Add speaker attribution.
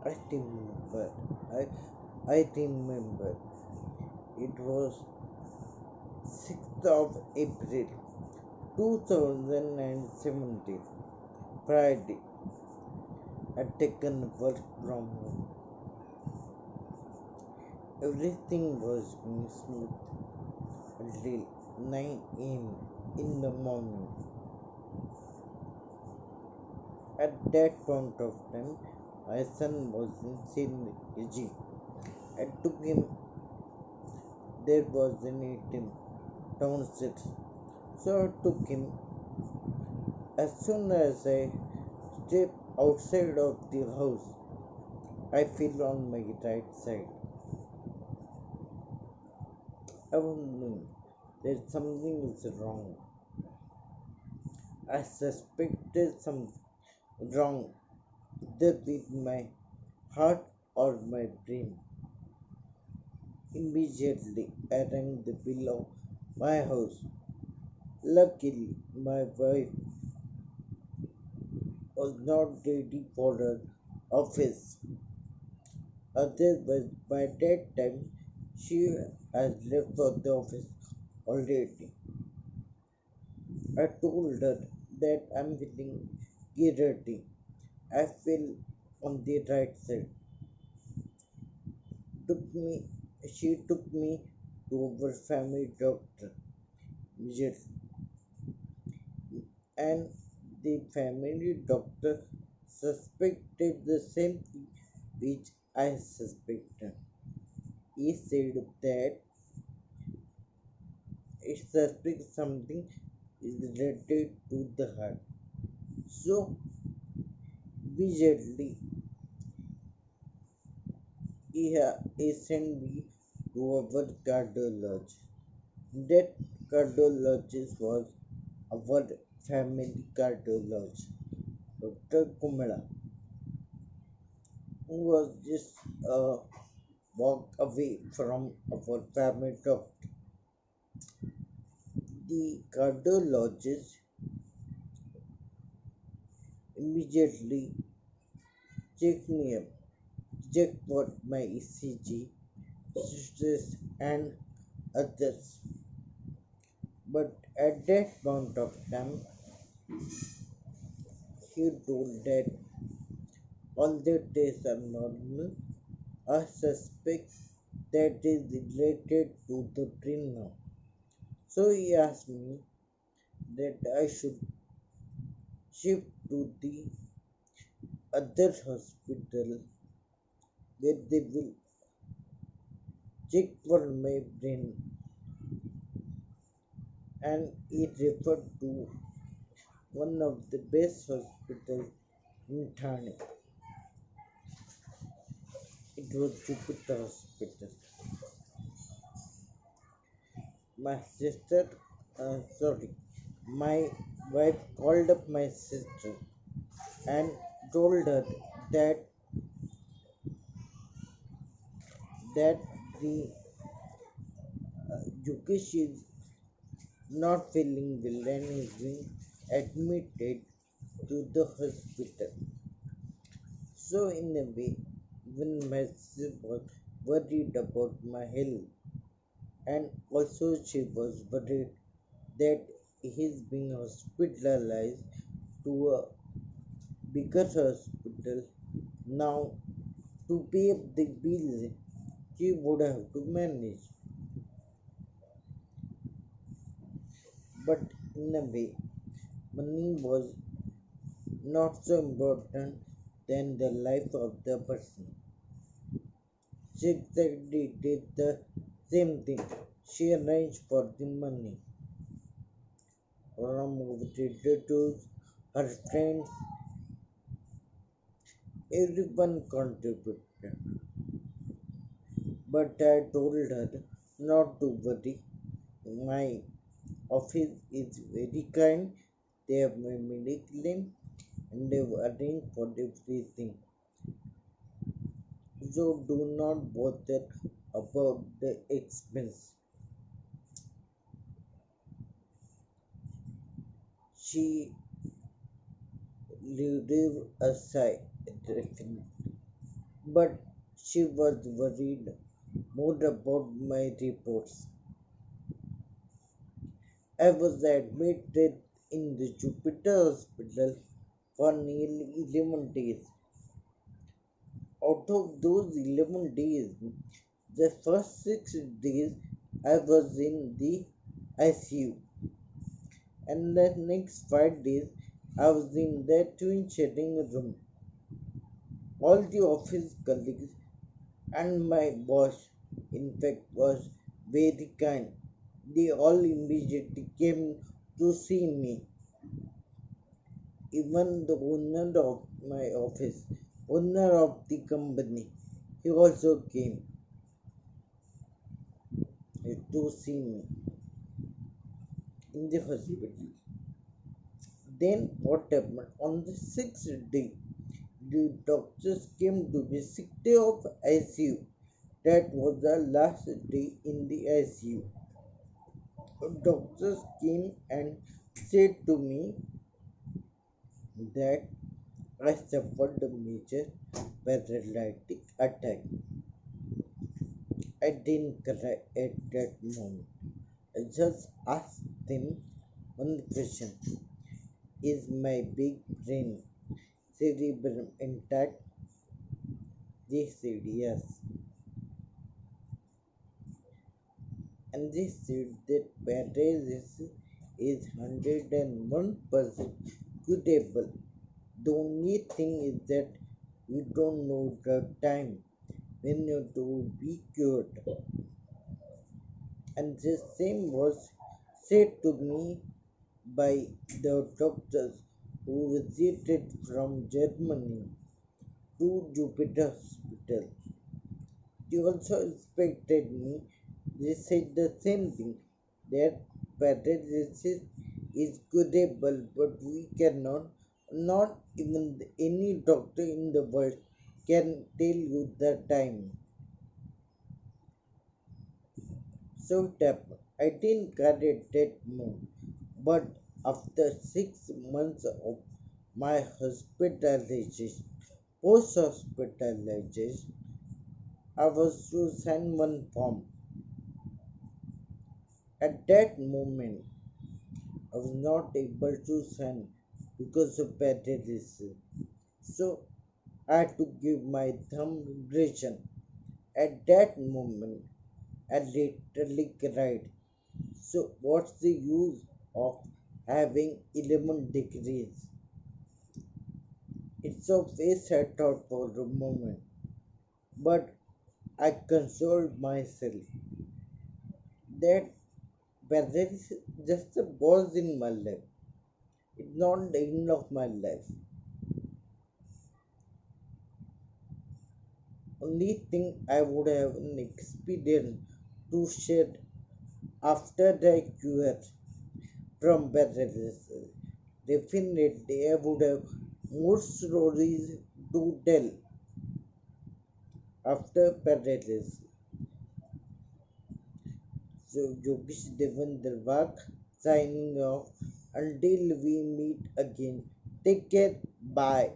Speaker 1: I remember. I remember. It was 6th of April 2017, Friday. I'd taken work from home. Everything was going smooth until 9 a.m. in the morning. At that point of time, my son was in senior KG. I took him. There was an ATM downstairs, so I took him. As soon as I stepped outside of the house, I feel on my right side. I was knowing that something is wrong. I suspected something wrong either with my heart or my brain. Immediately, I rang the bell of my house. Luckily, my wife was not ready for her office. Otherwise, by that time, she has left for the office already. I told her that I'm feeling guilty. I feel on the right side. Took me, she took me to our family doctor immediately, and the family doctor suspected the same thing which I suspected. He said that he suspects something is related to the heart. So immediately he sent me to our cardiologist. That cardiologist was our family cardiologist, Dr. Kumala, who was just a walk away from our family doctor. The cardiologist immediately checked me up, checked what my ECG, stress, and others. But at that point of time, he told that all the tests are normal. I suspect that is related to the brain now. So he asked me that I should shift to the other hospital where they will check for my brain, and he referred to one of the best hospitals in Thane. It was Jupiter Hospital. My sister, sorry, my wife called up my sister and told her that that the Yukesh is not feeling well and is being admitted to the hospital. So in a way, when my sister was worried about my health, and also she was worried that he's being hospitalized to a bigger hospital. Now, to pay up the bills, she would have to manage. But in a way, money was not so important than the life of the person. She exactly did the same thing. She arranged for the money from relatives, her friends, everyone contributed. But I told her not to worry. My office is very kind. They have my medical and they've arranged for everything. So do not bother about the expense. She gave a sigh. Definitely. but she was worried more about my reports. I was admitted in the Jupiter Hospital for nearly 11 days. Out of those 11 days, the first 6 days I was in the ICU, and the next 5 days I was in the twin sharing room. All the office colleagues and my boss, in fact, was very kind. They all immediately came to see me. Even the owner of my office, owner of the company, he also came to see me in the hospital. Then what happened? On the sixth day, the doctors came to the sick day of ICU. That was the last day in the ICU. Doctors came and said to me that I suffered a major paralytic attack. I didn't cry at that moment. I just asked them one question: is my big brain cerebrum intact? They said yes. And they said that paralysis is 101% curable. The only thing is that we don't know the time when you will be cured. And the same was said to me by the doctors who visited from Germany to Jupiter Hospital. They also inspected me. They said the same thing, that paralysis is curable, but we cannot, not even any doctor in the world can tell you the time. So it happened. I didn't get it that moment, but after 6 months of my hospitalization, post hospitalization, I was to sign one form. At that moment, I was not able to sign because of paralysis. So I had to give my thumb impression. At that moment, I literally cried. So what's the use of having 11 degrees? It's a waste I thought for a moment. But I consoled myself that paralysis is just a pause in my life. It's not the end of my life. Only thing I would have an experience to share after the cure from paralysis. Definitely, I would have more stories to tell after paralysis. So, Yogesh Devendra Vak signing off. Until we meet again, take care. Bye.